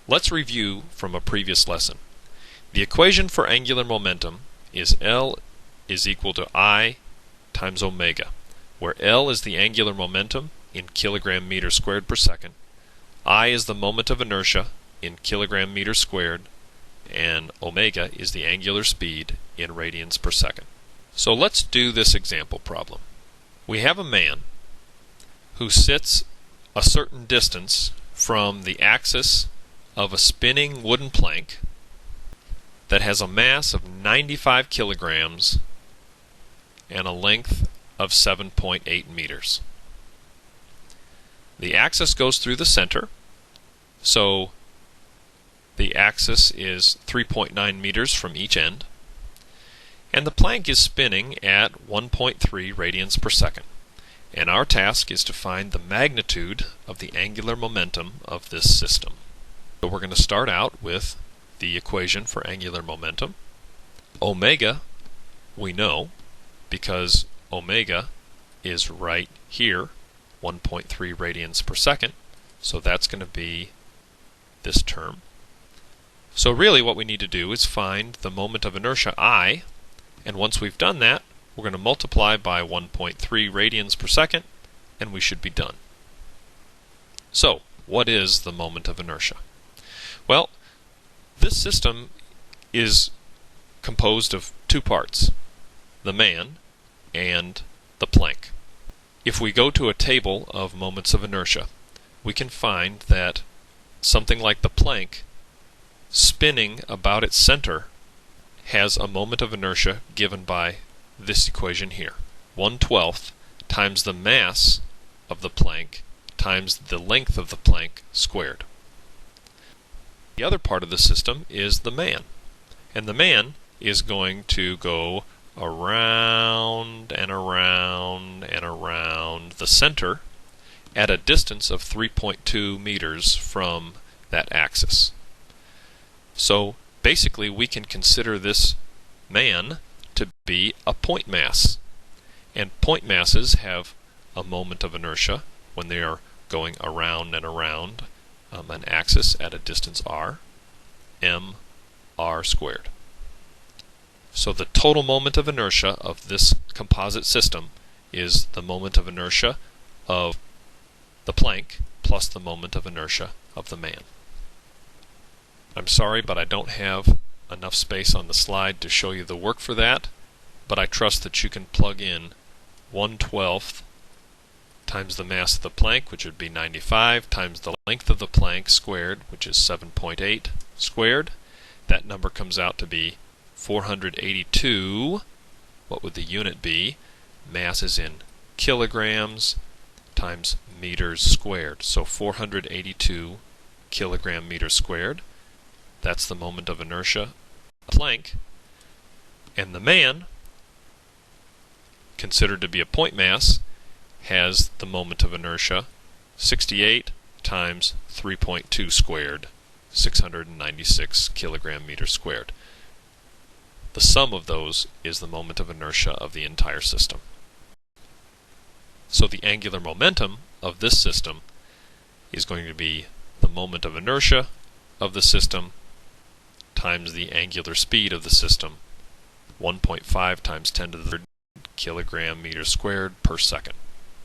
Let's review from a previous lesson. The equation for angular momentum is L is equal to I times omega, where L is the angular momentum in kilogram meters squared per second, I is the moment of inertia in kilogram meters squared, and omega is the angular speed in radians per second. So let's do this example problem. We have a man who sits a certain distance from the axis of a spinning wooden plank that has a mass of 95 kilograms and a length of 7.8 meters. The axis goes through the center, so the axis is 3.9 meters from each end, and the plank is spinning at 1.3 radians per second. And our task is to find the magnitude of the angular momentum of this system. So we're going to start out with the equation for angular momentum. Omega we know because omega is right here, 1.3 radians per second, so that's going to be this term. So really what we need to do is find the moment of inertia I, and once we've done that, we're going to multiply by 1.3 radians per second, and we should be done. So, what is the moment of inertia? Well, this system is composed of two parts, the man and the plank. If we go to a table of moments of inertia, we can find that something like the plank spinning about its center has a moment of inertia given by this equation here, 1/12 times the mass of the plank times the length of the plank squared. The other part of the system is the man, and the man is going to go around and around and around the center at a distance of 3.2 meters from that axis. So basically we can consider this man to be a point mass, and point masses have a moment of inertia when they are going around and around an axis at a distance r, r squared. So the total moment of inertia of this composite system is the moment of inertia of the plank plus the moment of inertia of the man. I'm sorry, but I don't have enough space on the slide to show you the work for that, but I trust that you can plug in 1/12 times the mass of the plank, which would be 95, times the length of the plank squared, which is 7.8 squared. That number comes out to be 482. What would the unit be? Mass is in kilograms times meters squared. So 482 kilogram meters squared. That's the moment of inertia of the plank. And the man, considered to be a point mass, has the moment of inertia 68 times 3.2 squared, 696 kilogram meters squared. The sum of those is the moment of inertia of the entire system. So the angular momentum of this system is going to be the moment of inertia of the system times the angular speed of the system, 1.5 times 10 to the third kilogram meters squared per second.